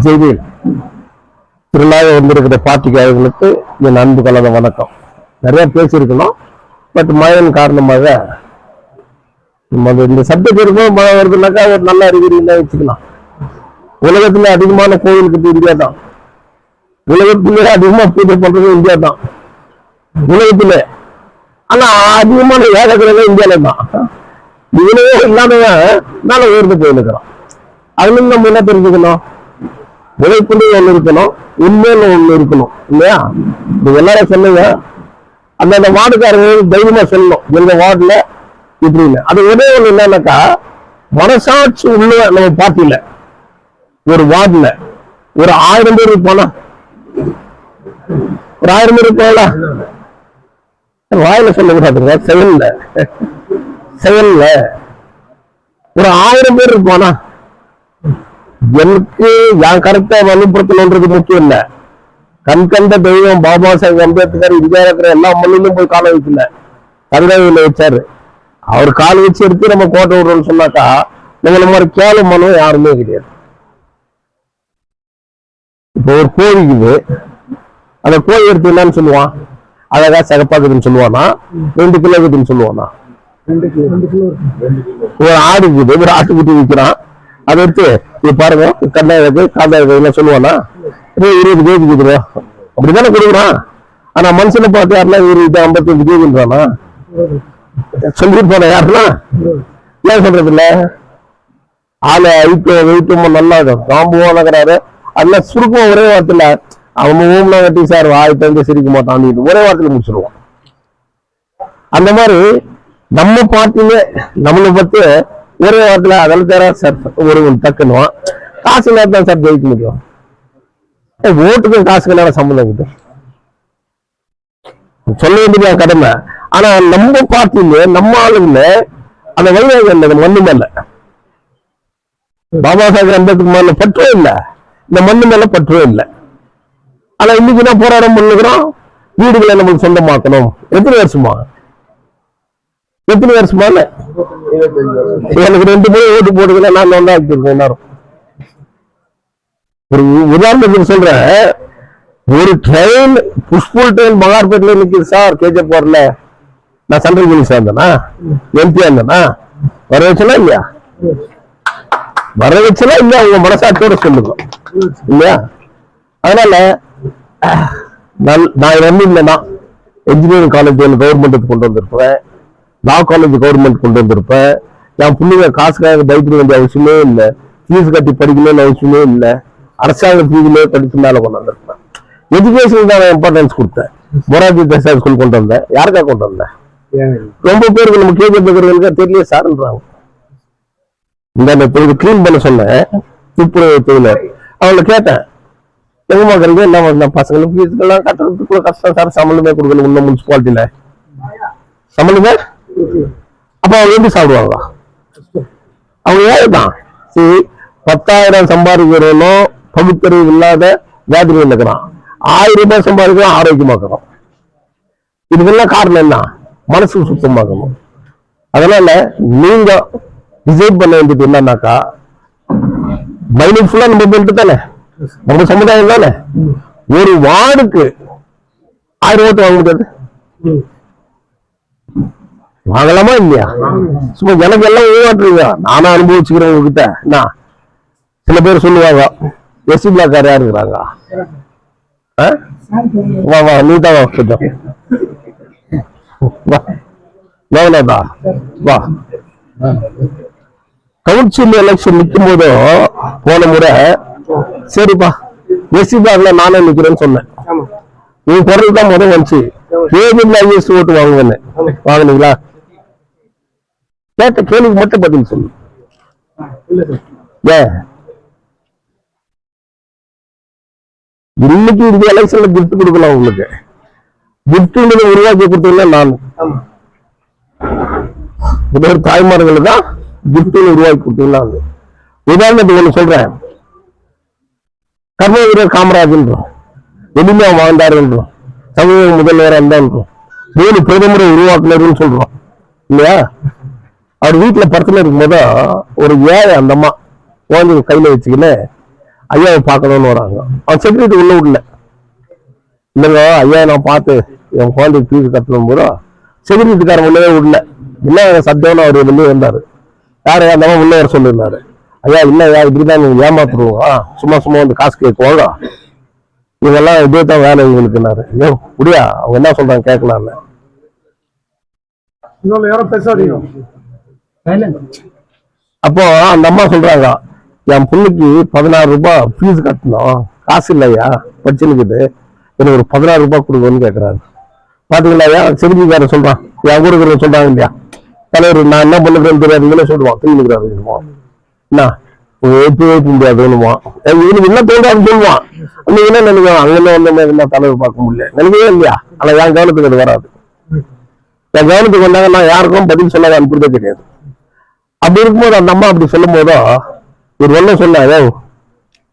ஜெய்வேல் திருநாக வந்திருக்கிற பார்ட்டிக்காரர்களுக்கு என் அன்பு கலந்த வணக்கம். நிறைய பேசியிருக்கணும், பட் மழையின் காரணமாக இந்த சப்ஜெக்ட் இருக்கும். மழை வருதுனாக்கா ஒரு நல்ல அறிகுறின்னு வச்சுக்கலாம். உலகத்துல அதிகமான கோயில் கட்டி இந்தியா தான். உலகத்திலே அதிகமா பூஜை பண்றது இந்தியா தான் உலகத்துல. ஆனா அதிகமான ஏகக்கிரக இந்தியால தான். இவ்வளவோ இல்லாதவன் மேல உயர்ந்து போயிருக்கிறான். அதுல நம்ம என்ன தெரிஞ்சுக்கணும்? உழைப்புன்னு ஒண்ணு இருக்கணும், உண்மைன்னு ஒண்ணு இருக்கணும் இல்லையா? நீங்க எல்லாரும் சொல்லுங்க, அந்தந்த வார்டுக்காரர்கள் தைரியமா சொல்லணும், எங்க வார்டுல இப்படின்னு. அது ஒரே ஒண்ணு என்னன்னாக்கா, மனசாட்சி உள்ள நம்ம பார்ட்டியில ஒரு வார்டுல ஒரு 1000 பேர் போனா, ஒரு 1000 பேர் போகல, வாயில சொல்ல கூடாதுங்க, செயல்ல ஒரு 1000 பேர் போனா, எனக்கு என் கருத்தை வலுப்படுத்தணுன்றது முக்கியம் இல்ல. கண்கண்ட தெய்வம் பாபா சாஹேப் அம்பேத்கர் இந்தியா இருக்கிற எல்லா மண்ணிலும் போய் கால வைக்கல, கங்காவில வச்சாரு. அவர் கால் வச்சு எடுத்து நம்ம கோட்டை விடுறோம்னு சொன்னாக்கா நம்மள மாதிரி கேளு மனம் யாருமே கிடையாது. இப்போ ஒரு கோழிக்குது, அந்த கோழி எடுத்து என்னன்னு சொல்லுவான்? அழகா சகப்பாக்குதுன்னு சொல்லுவானா, 2 கிலோ இருக்குதுன்னு சொல்லுவானா? ஒரு ஆடு இருக்குது, ஒரு ஆட்டுக்குட்டி விற்கிறான், அதை எடுத்து இது பாருங்க கண்ணாயிருக்கு காந்தாயிரம் சொல்லுவானா? 20 கேஜி கொடுக்குறோம் அப்படித்தானே கொடுக்குறான். ஆனா மனுஷனை பார்த்து யாருன்னா 55 கேஜின்றானா? சொல்லிட்டு போன யாருன்னா ஏன் சொல்றது இல்ல? ஆளை வெயிட்டும் நல்லா காம்புவானங்கிறாரு. அதெல்லாம் சுருக்கம் ஒரே வாரத்துல அவன் ஊம்லாம் கட்டி சார் வாய்ப்பு சிரிக்க மாட்டான், ஒரே வாரத்துல முடிச்சிருவான். அந்த மாதிரி நம்ம பாட்டுமே நம்மளை பத்தி ஒரே வாரத்துல அதெல்லாம் தர சார் ஒரு டக்குன்னுவான். காசு நேரத்தான் சார் ஜெயிக்க முடியும். ஓட்டுக்கும் காசுக்கு நேரம் சம்பந்தம் இருக்குது, சொல்ல வேண்டியது கடமை. ஆனா நம்ம பார்ட்டில நம்ம ஆளுங்க அந்த வழிவகை மண்ணு மேல பாபா சாஹேப் அம்பேத்கர் மேல பற்றவே இல்லை, இந்த மண்ணு மேல பற்றவே இல்லை. ஆனா இன்னைக்கு நான் போராட்டம் பண்ணுகிறோம், வீடுகளை நம்மளுக்கு சொந்தமாக்கணும். எத்தனை வருஷமா எனக்கு 2 பேர் ஓட்டு போட்டுக்கல, நான் ஒன்றாக்கிருக்கேன் எல்லாரும். ஒரு உதாரணத்துக்கு சொல்றேன், ஒரு ட்ரெயின் புஷ்புல் ட்ரெயின் மகார்பேட்ல நிக்குது சார், கேஜப் வரல. நான் சென்ட்ரல் மினிஸ்டர் இருந்தேனா, எம்பியா இருந்தேனா? வர வச்சனா இல்லையா? வர வச்சனா இல்லையா? உங்க மனசாட்சியோட சொல்லுங்க இல்லையா? அதனால நான் இல்லைன்னா என்ஜினியரிங் காலேஜ் கவர்மெண்ட்டுக்கு கொண்டு வந்திருப்பேன், லா காலேஜ் கவர்மெண்ட் கொண்டு வந்திருப்பேன். என் பிள்ளைங்க காசுக்காக பயப்பட வேண்டிய அவசியமே இல்லை, ஃபீஸ் கட்டி படிக்கணும்னு அவசியமே இல்லை, அரசாங்க ஃபீஸிலே படிச்சு மேல கொண்டு வந்திருப்பேன். எஜுகேஷன் தான் இம்பார்ட்டன்ஸ் கொடுத்தேன். மொராஜி தேசாய் ஸ்கூல் கொண்டு வந்தேன். யாருக்கா கொண்டு வந்தேன்? ரொம்ப பேருக்கு நம்ம கேட்கறதுக்கு தெரியல சார்ன்றாங்க. இந்த தொழில் கிளீன் பண்ண சொன்னேன், துப்புரவு தொழில். அவங்கள கேட்டேன், எங்கம்மா இருக்கிறது என்ன பசங்களுக்கு ஃபீஸ்க்கெல்லாம் கட்டுறதுக்குள்ள கஷ்டம் சார், சம்பளமே கொடுக்கல இன்னும் முனிசிபாலிட்டியில சம்பளமே. அப்ப அவங்க எப்படி சாப்பிடுவாங்க? அவங்க ஏதான் சரி 10,000 சம்பாதிக்கிறவனும் பகுத்தறிவு இல்லாத வியாதிகள் இருக்கிறான், 1000 ரூபாய் சம்பாதிக்கிறோம் ஆரோக்கியமாக்குறோம். இதுக்கெல்லாம் காரணம் என்ன? மனசு சுத்தமாக்கணும். அதனால நீங்க டிசைட் பண்ண வேண்டியது என்னன்னாக்கா, மைனிங் ஃபுல்லா நம்ம போயிட்டு தானே, நம்ம சமுதாயம் தானே. ஒரு வார்டுக்கு 1000 ஓட்டு வாங்க முடியாது, வாங்கலாமா இல்லையா? சும்மா எனக்கு எல்லாம் உருவாட்டுறீங்க, நானும் அனுபவிச்சுக்கிறேன் உங்ககிட்ட. என்ன சில பேர் சொல்லுவாங்க, எஸ்சி பிளாக் யாரா இருக்கிறாங்க, வா வா நீ தான் வா கொஞ்சம் வா வா. கவுன்சில் எலெக்ஷன் நிற்கும் போதும் போன முறை சரிப்பா எஸ்சி பிளாக்ல நானே நிக்கிறேன்னு சொன்னேன். உன் குரல் தான் முதல் வந்துச்சு, ஏஜென்ட் ஓட்டு வாங்குவேன்னு. வாங்கினீங்களா? கேட்ட கேள்விக்கு மட்டும் பதில் சொல்லு. இன்னைக்கு இந்த எலெக்ஷன்ல கிஃப்ட் கொடுக்கலாம் உங்களுக்கு. கிஃப்ட் உருவாக்கி கொடுத்தீங்கன்னா நான் ஒரு தாய்மார்கள் தான் கிஃப்ட் உருவாக்கி கொடுத்தீங்கன்னா. உதாரணத்துக்கு ஒண்ணு சொல்றேன், கர்ம வீரர் காமராஜன்றோம், எளிமையா வாழ்ந்தாருன்றோம், தமிழக முதல்வர் இருந்தான்றோம், 3 பிரதமரை உருவாக்குனருன்னு சொல்றோம் இல்லையா? அவர் வீட்டுல படத்துல இருக்கும் போது ஒரு ஏழை அந்த அம்மா குழந்தைங்க கையில வச்சுக்கின்னு ஐயாவை பார்க்கணும்னு வராங்க. அவன் செக்யூரிட்டி உள்ள விடல. இல்லைங்க ஐயா நான் பார்த்து என் குழந்தைக்கு ஃபீஸ் கட்டணும் போதோ செக்யூரிட்டிக்காரன் உள்ளவே விடல. என்ன சத்தியம்னு அவர் வெளியே வந்தாரு. யாரு அந்த உள்ள வர சொல்லியிருந்தாரு. ஐயா இல்லையா இப்படிதான் நீங்க ஏமாத்துருவோம், சும்மா சும்மா வந்து காசு கேட்குவாங்க, இவங்கெல்லாம் இதே தான் வேலை இவங்களுக்குன்னாரு. ஏன் முடியா அவங்க என்ன சொல்றாங்க கேட்கலாம்ல. அப்போ அந்த அம்மா சொல்றாங்க என் பொண்ணுக்கு 16 ரூபாய் ஃபீஸ் கட்டணும், காசு இல்லையா படிச்சுனுக்குது, எனக்கு ஒரு 16 ரூபாய் கொடுக்கணும்னு கேட்கறாரு. பாத்தீங்களா செஞ்சுக்கார சொல்றான், என் கூட இருக்கிற சொல்றாங்க இல்லையா தலைவர் நான் என்ன பண்ணுறேன்னு தெரியாதுன்னு சொல்லுவான். திரும்பிக்கிறாரு என்ன வைக்க முடியாதுன்னுவான். இவனுக்கு என்ன தோன்றான்னு சொல்லுவான். நீங்க என்ன நினைக்கிறோம் அங்கே வந்த என்ன தலைவர் பார்க்க முடியல நினைக்கவே இல்லையா. ஆனா என் கவனத்துக்கு அது வராது. என் கவனத்துக்கு வந்தாங்க நான் யாருக்கும் பதில் சொல்லாத அனுப்புறதே கிடையாது. அப்படி இருக்கும்போது அந்த அம்மா அப்படி சொல்லும் போதோ ஒரு வெள்ள சொன்ன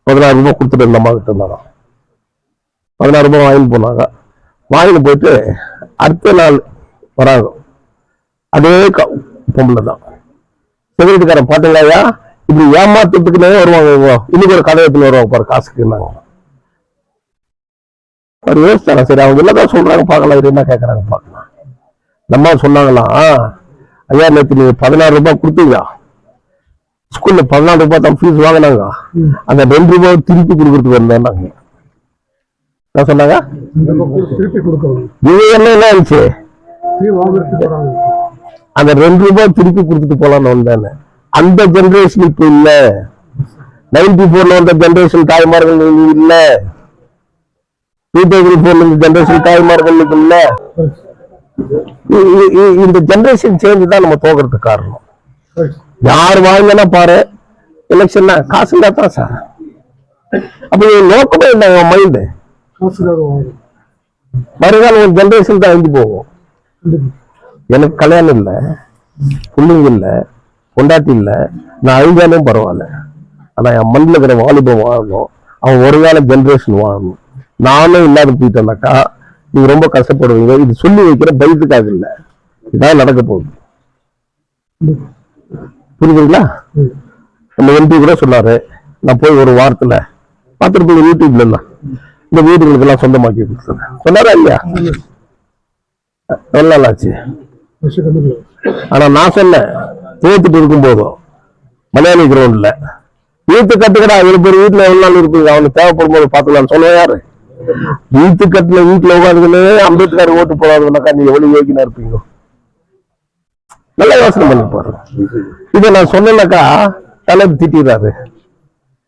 16 ரூபாய் கொடுத்துட்டு அந்த அம்மா கிட்ட இருந்தாங்க. 16 ரூபாய் வாங்கிட்டு போனாங்க. வாங்கிட்டு போயிட்டு அடுத்த நாள் வராங்க. அதே பொம்பளை தான். செக்யூரிட்டிக்காரன் பாத்தீங்களா இப்படி ஏமாத்துறதுக்குன்னே வருவாங்க. இன்னைக்கு ஒரு கதையத்துல வருவாங்க பாரு காசுக்கு இருந்தாங்க. அவர் யோசிச்சாரா சரி அவங்க என்னதான் சொல்றாங்க பார்க்கலாம், இது என்ன கேட்கறாங்க பார்க்கலாம். நம்ம சொன்னாங்களாம் ஐயா நேற்று நீங்க 16 ரூபாய் கொடுத்தீங்க, ஸ்கூல்ல 14 ரூபாய் தான் ஃபீஸ் வாங்கினாங்க, அந்த 2 ரூபாய் திருப்பி கொடுக்கறதுக்கு வந்தாங்க. என்ன சொன்னாங்க இது என்ன ஆயிடுச்சு, அந்த 2 ரூபாய் திருப்பி கொடுத்துட்டு போலான்னு வந்தானே. அந்த ஜெனரேஷன் இப்ப இல்ல. 94ல வந்த ஜெனரேஷன் தாய்மார்கள் இல்ல, 2004 ஜெனரேஷன் தாய்மார்கள் இல்ல. இந்த ஜெனரேஷன் சேஞ்ச் தான் நம்ம தோக்கிறதுக்கு காரணம். யார் வாங்கினா பாரு எலெக்ஷன் காசு தான் சார். அப்ப நோக்கமே இல்லை மைண்டு. மறுநாள் ஒரு ஜெனரேஷன் தான் அழிஞ்சு போகும். எனக்கு கல்யாணம் இல்லை, பிள்ளைங்க இல்லை, கொண்டாட்டி இல்லை, நான் அழிஞ்சாலும் பரவாயில்ல, ஆனா என் மண்ணில் இருக்கிற வாலிபம் வாழணும், அவன் ஒரு கால ஜெனரேஷன் வாழணும். நானும் இல்லாத போயிட்டேன்னாக்கா நீங்க ரொம்ப கஷ்டப்படுவீங்க. இது சொல்லி வைக்கிற பயத்துக்காக இல்லை, இதான் நடக்க போகுது. புரியுதுங்களா? நம்ம எம்பி கூட சொன்னாரு நான் போய் ஒரு வாரத்துல பார்த்துட்டு யூடியூப்ல இருந்தான் இந்த வீடுகளுக்கு எல்லாம் சொந்தமாக்கி கொடுத்துருக்கேன் சொன்னாரா இல்லையா? எவ்வளவு நாள் ஆச்சு? ஆனா நான் சொன்னேன் தோத்துட்டு இருக்கும் போதும் மலையாளி கிரவுண்ட்ல வீட்டு கட்டுக்கடா இவ்வளவு பேர் வீட்டுல எவ்வளவு நாள் இருப்பீங்க, அவனுக்கு தேவைப்படும் போது பாத்துக்கலாம்னு சொல்லுவேன். யாரு வீட்டு கட்டுல வீட்டுல உட்காந்துக்கின்னு அம்பேத்கர் ஓட்டு போடாதுனாக்கா நீ எவ்வளவு யோகினா இருப்பீங்க? நல்லா யோசனை பண்ணி பாருங்க. இதை நான் சொன்னேன்னாக்கா தலைவர் திட்டாரு,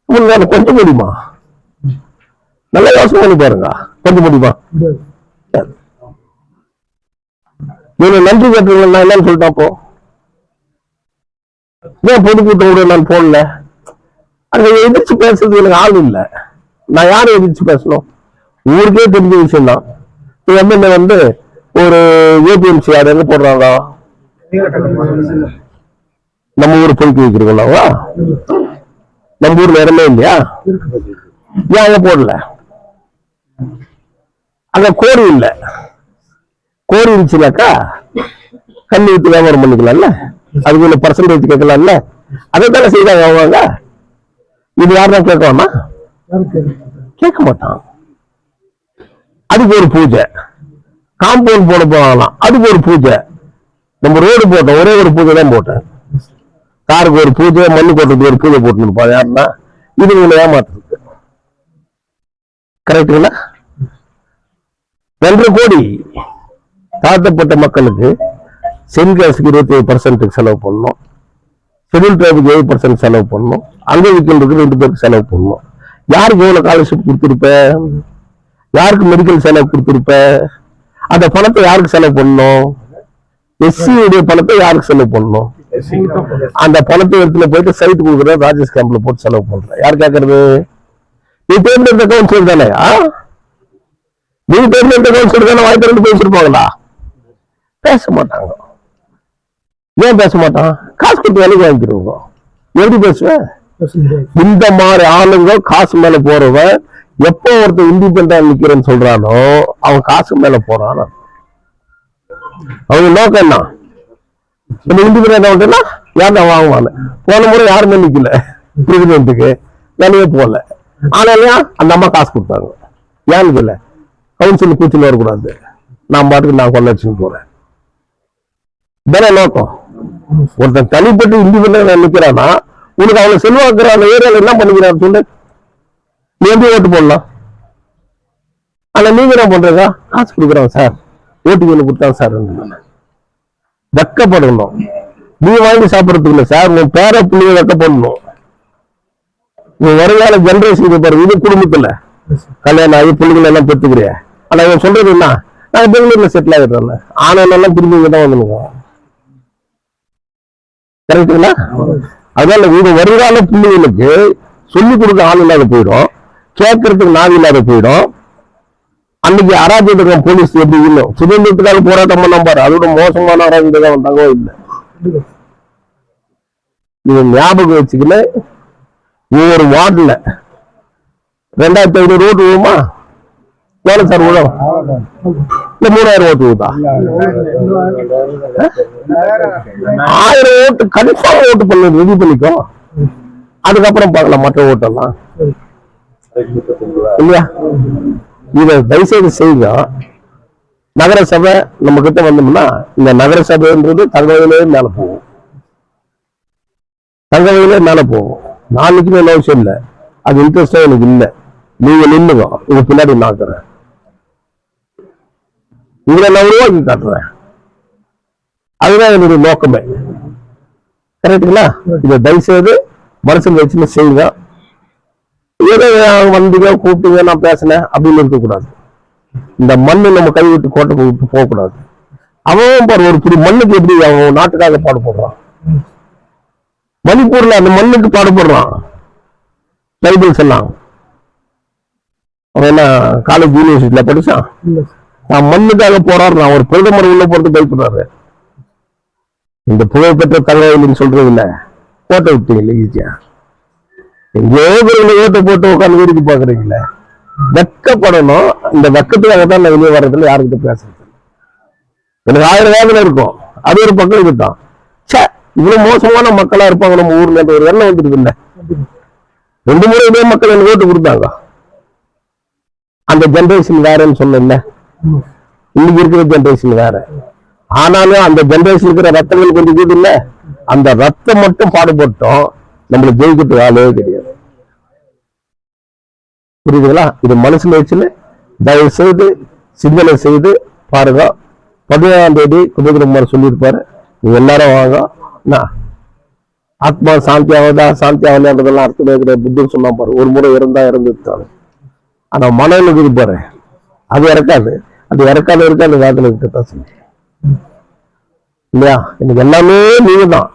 உங்களுக்கு கொஞ்சம் முடியுமா? நல்லா யோசனை பண்ணி பாருங்க, கொஞ்சம் முடியுமா? நீங்க நன்றி கேட்டீங்க நான் என்னன்னு சொல்லிட்டா போ ஏன் பொதுக்கூட்டம் கூட நான் போடல. அங்க எதிர்த்து பேசுறது எனக்கு ஆள் இல்லை. நான் யாரும் எதிர்த்து பேசணும்? ஊருக்கே தெரிஞ்ச விஷயம் தான். எம்எல்ஏ வந்து ஒரு ஏபிஎம்சி யார் எங்க போடுறாங்க, நம்ம ஊர் பொறுக்கி வைக்கிறீங்களா? நம்ம ஊர்ல இடமே இல்லையா? ஏன் அங்க போடல? அங்க கோரி இல்லை. கோரி இருந்துச்சுனாக்கா கண்ணி ஊற்றி வியாபாரம் பண்ணிக்கலாம்ல, அதுக்கு பர்சன்டேஜ் கேட்கலாம்ல. அதை தானே செய்தாங்க அவங்க. இது யாருதான் கேட்கலாமா? கேட்க மாட்டான். அதுக்கு ஒரு பூஜை, காம்பவுண்ட் போட போகலாம், அதுக்கு ஒரு பூஜை. நம்ம ரோடு போட்டோம், ஒரே ஒரு பூஜை தான் போட்டேன். காருக்கு ஒரு பூஜை, மண்ணு போட்டதுக்கு ஒரு பூஜை போட்டுருப்பா. யாருன்னா இது உங்களை ஏமாத்துறது. கரெக்டுங்களா? 2.5 கோடி தாழ்த்தப்பட்ட மக்களுக்கு சென்காசுக்கு 27% செலவு பண்ணணும், ஷெட்யூல் ட்ரைபுக்கு 7% செலவு பண்ணணும், அங்கவிக்கலுக்கு 2 பேருக்கு செலவு பண்ணணும். யாருக்கு எவ்வளவு ஸ்காலர்ஷிப் கொடுத்துருப்ப, யாருக்கு மெடிக்கல் செலவு கொடுத்துருப்ப, அந்த பணத்தை யாருக்கு செலவு பண்ணணும்? எஸ்சி உடைய பணத்தை யாருக்கு செலவு பண்ணணும்? அந்த பணத்தை இடத்துல போயிட்டு சைட் கொடுக்குற ராஜேஷ் கேம்ப்ல போட்டு செலவு பண்ற. யார் கேட்கறது? நீ தேர்ந்தெடுத்த கவுன்சிலர் தானே? நீ தேர்ந்தெடுத்த கவுன்சிலர் தானே வாய் திறந்து பேசிருப்பாங்களா? பேச மாட்டாங்க. ஏன் பேச மாட்டான்? காசு கொடுத்து வேலைக்கு வாங்கிக்கிறவங்க. எப்படி பேசுவேன்? இந்த மாதிரி ஆளுங்க காசு மேல போறவன் எப்போ ஒருத்தர் இண்டிபெண்டா நிக்கிறேன்னு சொல்றானோ அவன் காசு மேல போறான். அவங்க நோக்கம் என்ன? நம்ம இண்டிபெண்டா யார் தான் வாங்குவாங்க? போன முறை யாருமே நிக்கல பிரசிடென்ட்டுக்கு, வேலையே போகல. ஆனாலும் அந்த அம்மா காசு கொடுத்தாங்க. ஏன்னு இல்லை கவுன்சில் கூச்சில் வரக்கூடாது, நான் பாட்டுக்கு நான் கொண்டாச்சுன்னு போறேன். தானே நோக்கம். ஒருத்தன் தனிப்பட்டு இண்டிவிஜுவலா நிற்கிறான்னா உனக்கு அவனை செல்வாக்குற அந்த ஏரியாவில் என்ன பண்ணிக்கிறான்னு சொல்லு, நீ எப்படி ஓட்டு போடலாம்? ஆனா நீங்க என்ன பண்றீங்க? காசு கொடுக்குறாங்க சார், ஓட்டுக்கு ஒண்ணு கொடுத்தாங்க சார். வெக்கப்படணும். நீ வாங்கி சாப்பிடறதுக்கு இல்லை சார், உன் பேர பிள்ளைய வெக்கப்படணும். உன் வருங்கால ஜெனரேஷன் பாரு, இது குடும்பத்துல கல்யாணம் ஆகி பிள்ளைகள் எல்லாம் பெற்றுக்கிறிய. ஆனா இவன் சொல்றது என்ன, நான் பெங்களூர்ல செட்டில் ஆகிடுறேன், ஆனாலும் திரும்பி இங்க தான் வந்துருங்க. கரெக்டுங்களா? அதனால இது வருங்கால பிள்ளைகளுக்கு சொல்லிக் கொடுக்க ஆள் இல்லாத போயிடும், கேட்கறதுக்கு நாள் இல்லாத போயிடும். அன்னைக்கு அராஜகம் போலீஸ் எப்படி இல்லை, சுதந்திரத்துக்காக போராட்டம் பண்ண பாரு, அதோட மோசமான அராஜகம் வந்தாங்க இல்லை. இது ஞாபகம் வச்சுக்கல. ஒவ்வொரு வார்டுல 2500 ஓட்டு விழுமா? எவ்வளவு சார் விழும்? இல்ல 3000 ஓட்டு விழுதா? 1000 ஓட்டு கன்ஃபார்ம் ஓட்டு பண்ணி ரெடி பண்ணிக்கோ, அதுக்கப்புறம் பார்க்கலாம் மற்ற ஓட்டெல்லாம் இல்லையா. இதை தயவுசெய்து செய்யுங்க. நகரசபை நம்ம கிட்ட வந்தோம்னா இந்த நகரசபைன்றது தங்கவிலே மேல போகும், தங்கவிலே மேல போகும். நாளைக்கு மேல அவசியம் இல்லை, அது இன்ட்ரெஸ்டா எனக்கு இல்லை. நீங்க நின்னுங்க, உங்க பின்னாடி நாக்குறேன், உங்களை நான் உருவாக்கி காட்டுறேன். அதுதான் என்னுடைய நோக்கமே. கரெக்டுங்களா? இதை தயவுசெய்து மனசுல வச்சுன்னு செய்யுங்க. ஏதோ வந்தீங்க கூப்பிட்டீங்க நான் பேசினேன் அப்படின்னு இருக்கக்கூடாது. இந்த மண்ணு நம்ம கை விட்டு கோட்டை விட்டு போகக்கூடாது. அவன் பாரு ஒரு புது மண்ணுக்கு எப்படி அவன் நாட்டுக்காக பாடுபடுறான். மணிப்பூர்ல அந்த மண்ணுக்கு பாடுபடுறான். ட்ரைபல்ஸ் எல்லாம் அவன் என்ன காலேஜ் யூனிவர்சிட்டியில படிச்சான், நான் மண்ணுக்காக போறாரு. ஒரு பிரதமர் உள்ள போறது பயப்படுறாரு. இந்த புகழ்பெற்ற தலைவலின்னு சொல்றது இல்ல, கோட்டை விட்டீங்கல்ல ஈஸியா. எங்கேயோ ஓட்டை போட்டு உட்காந்து வேடிக்கை பாக்குறீங்களே, வெக்கப்படணும். இந்த வெக்கத்துக்காக தான் நான் வெளியே வர்றதுல யாருக்கிட்ட பேசுறது. எனக்கு 1000 வேதனை இருக்கும், அது ஒரு பக்கம் இதுதான். சே, இவ்வளவு மோசமான மக்களா இருப்பாங்க நம்ம ஊர்ல ஒரு எண்ணம் வந்துருக்கு இல்ல. 2 முறை இதே மக்கள் எனக்கு ஓட்டு கொடுத்தாங்க. அந்த ஜெனரேஷன் வேறன்னு சொன்ன, இன்னைக்கு இருக்கிற ஜெனரேஷன் வேற. ஆனாலும் அந்த ஜெனரேஷன் இருக்கிற ரத்தங்கள் கொஞ்சம் கூட இல்ல, அந்த ரத்தம் மட்டும் பாடுபட்டோம். நம்மள ஜெயிக்கிறதுக்கு ஆளே கிடையாது. புரியுதுங்களா? இது மனசுல வச்சுன்னு தயவு செய்து சிந்தனை செய்து பாருங்க. 17ஆம் தேதி குபேந்திரகுமார் சொல்லியிருப்பாரு, நீங்க எல்லாரும் வாங்க. ஆத்மா சாந்தி ஆகுதா சாந்தி ஆகலன்றதெல்லாம் அர்த்தம் கிடையாது. புத்தர் சொன்னா பாரு, ஒரு முறை இறந்தா இறந்துட்டாரு. ஆனா மனம் இருக்குது பாரு, அது இறக்காது. அது இறக்காத இருக்க அந்த வேதனை இருக்கத்தான் செய்யும் இல்லையா. எனக்கு எல்லாமே நீங்க தான்.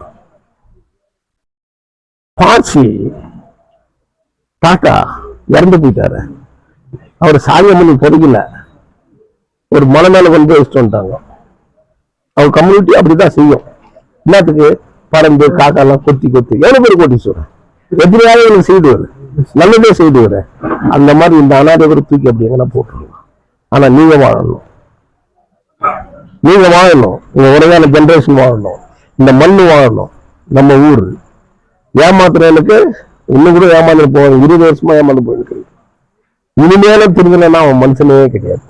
பாச்சி தாத்தா இறந்து போயிட்டாரு, அவர் சாதியம் பண்ணி பொறுக்கல, ஒரு மலை மேல கொண்டு போய் வச்சுட்டு வந்துட்டாங்க. அவர் கம்யூனிட்டி அப்படிதான் செய்யும். எல்லாத்துக்கு பறந்து காக்கெல்லாம் கொத்தி கொத்தி எவ்வளவு பேர் கொட்டி சொல்றேன், எதிரியாக எனக்கு செய்துவாரு, நல்லதே செய்துவாரு. அந்த மாதிரி இந்த அனாதைகளை தூக்கி அப்படி எங்கன்னா போட்டுருங்க. ஆனா நீங்க வாழணும், நீங்க வாழணும், உங்க உலகான ஜெனரேஷன் வாழணும், இந்த மண்ணு வாழணும், நம்ம ஊர். ஏமாத்துறவனுக்கு இன்னும் கூட ஏமாந்து போவாங்க, 20 வருஷமா ஏமாந்து போயிருக்கு. இனிமேலும் திருந்தலைன்னா அவன் மனுஷனே கிடையாது.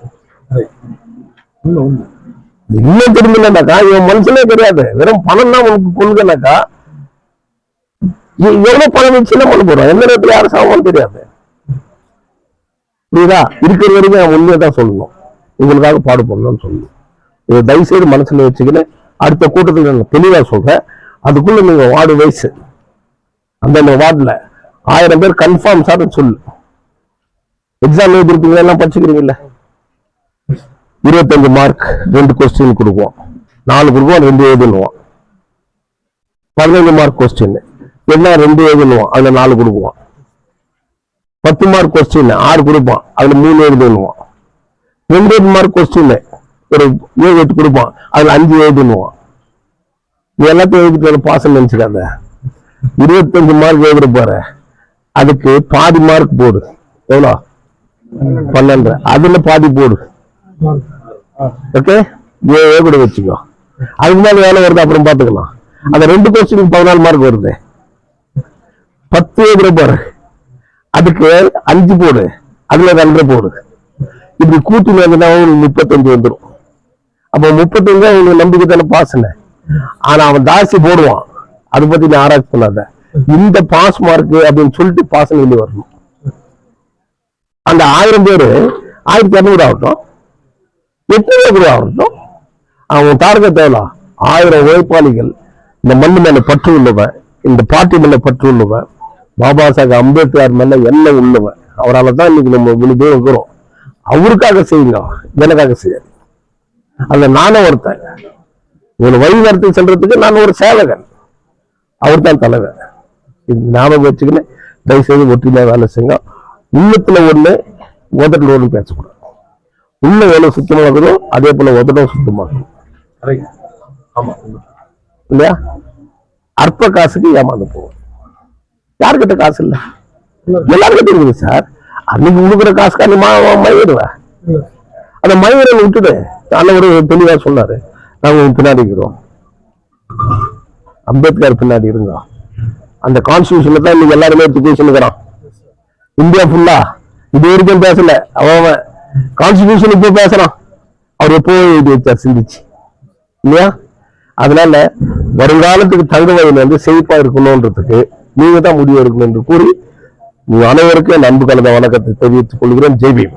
இன்னும் திருந்தலைனாக்கா இவன் மனுஷனே கிடையாது. வெறும் பணம் தான் உனக்கு கொள்கைனாக்கா எவ்வளவு பணம் வச்சுன்னா பண்ண போறோம், எந்த நேரத்துல யாரும் சாமான்னு தெரியாது. புரியுதா? இருக்கிற வரைக்கும் அவன் உண்மையை தான் சொல்லணும், உங்களுக்காக பாடுபடணும்னு சொல்லணும். இதை தயவுசெய்து மனசுல வச்சுக்கின்னு அடுத்த கூட்டத்தில் நான் தெளிவா சொல்றேன். அதுக்குள்ள நீங்க வார்டு வயசு அந்த வார்டுல 1000 பேர் கன்ஃபார்ம் சார் சொல்லு. எக்ஸாம் எழுதிருப்பீங்க, எல்லாம் படிச்சுக்கிறீங்கல்ல. 25 மார்க் 2 கொஸ்டின் கொடுப்போம், 4 கொடுப்போம், 2 எழுதுனுவோம். 15 மார்க் கொஸ்டின் என்ன 2 எழுதுனுவோம், அதுல 4 கொடுப்போம். 10 மார்க் கொஸ்டின் 6 கொடுப்போம், அதுல 3 எழுதுனுவோம். 2 மார்க் கொஸ்டின் ஒரு 7-8 கொடுப்போம், அதுல 5 எழுதுனுவோம். நீ எல்லாத்தையும் எழுதிட்டு பாசம் நினைச்சுக்காத. 25 மார்க் எழுதுற போற, அதுக்கு பாதி மார்க் போடு. எவ்வளோ? 12. அதுல பாதி போடு. ஓகே, 7 கூட வச்சுக்கோ. அதுக்கு மேல வேலை வருது அப்புறம் பாத்துக்கலாம். அந்த 2 கொஸ்டினுக்கு 14 மார்க் வருது. 10 எழுதுற போற, அதுக்கு 5 போடு, அதுல 2 போடு, இப்படி கூட்டி வந்து அவங்களுக்கு 35 வந்துடும். அப்ப 35 அவங்களுக்கு நம்பிக்கை தானே பாஸ் இல்லை. ஆனா அவன் ஜாஸ்தி போடுவான், அதை பத்தி நீ ஆராய்ச்சி பண்ணாத. இந்த பாஸ் மார்க் அப்படின்னு சொல்லிட்டு பாஸ் வெளியே வரணும். அந்த 1000 பேரு 1200 ஆகட்டும், 800 ஆகட்டும், அவன் டார்கெட் எவ்வளோ? 1000 உழைப்பாளிகள் இந்த மண்ணு மேல பற்று உள்ளவன், இந்த பார்ட்டி மேல பற்று உள்ளவன், பாபா சாஹேப் அம்பேத்கர் மேல எல்லாம் உள்ளவன். அவரால் தான் இன்னைக்கு நம்ம இவ்வளவு தூரம் இருக்கிறோம். அவருக்காக செய்யுங்க, எனக்காக செய்யாது. அதுல நானும் ஒருத்தன். ஒரு வழி நடத்தி செல்றதுக்கு நான் ஒரு சேவகன், அவர் தான் தலைவர். இது ஞாபகம் வச்சுக்கின்னு தயவு செய்து ஒற்றுமையா வேலை செய்யுங்க. உள்ளத்துல ஒண்ணு, உதட்டுல ஒண்ணு பேசக்கூடாது. உள்ள எவ்வளவு சுத்தமாகணும் அதே போல உதடும் சுத்தமாகணும். இல்லையா? அற்ப காசுக்கு ஏமாந்து போவோம். யாருக்கிட்ட காசு இல்ல? எல்லாருக்கிட்ட இருக்குது சார். அன்னைக்கு கொடுக்குற காசுக்கா நீ மயிடுவேன். அந்த மயிரை விட்டுடு. ஒரு தெளிவா சொன்னாரு, நாங்க பின்னாடி இருக்கிறோம், அம்பேத்கர் பின்னாடி இருங்க. அந்த கான்ஸ்டிடியூஷன்ல தான் இன்னைக்கு எல்லாருமே பேசினுக்கிறான். இந்தியா ஃபுல்லா இது வரைக்கும் பேசல. அவன் கான்ஸ்டிடியூஷன் இப்போ பேசுறான். அவர் எப்போ எழுதி வச்சார் சிந்திச்சு, இல்லையா? அதனால வருங்காலத்துக்கு தங்க வயது செழிப்பா இருக்கணும்ன்றதுக்கு நீங்க தான் முடிவு இருக்கணும் என்று கூறி அனைவருக்கும் அன்பு கலந்த வணக்கத்தை தெரிவித்துக் கொள்கிறேன். ஜெய் பீம்.